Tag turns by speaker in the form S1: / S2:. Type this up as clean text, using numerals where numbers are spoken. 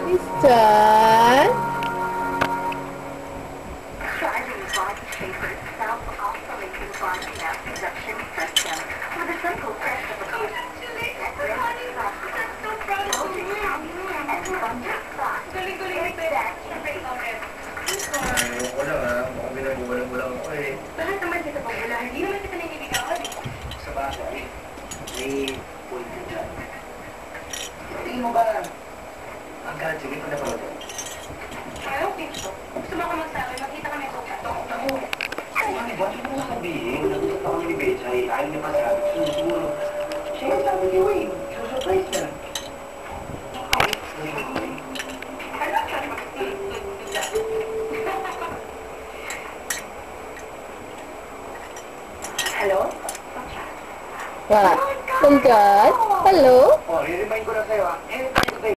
S1: Christian?
S2: Wala nga, mukhang binabuwalang-bulang ako eh.
S3: Bakit naman kita pabula? Hindi naman kita naninigawan.
S2: Sa bagay, may point ka dyan. Tingin mo ba, ang graduate ko na ba ito?
S3: I don't think so. Gusto mo ako magsabi, makita kami ito.
S2: Ako, ano ba? Hindi mo sabihin. Nag-usap ako ni Bechay. Ayaw niya pa sabi. Susunod. Siya yung sabi niyo eh. Susurprise na.
S3: Okay. Hello?
S1: What? Tungkol? Hello?
S2: Oh, i-remind ko lang sa'yo ah. Anytime today.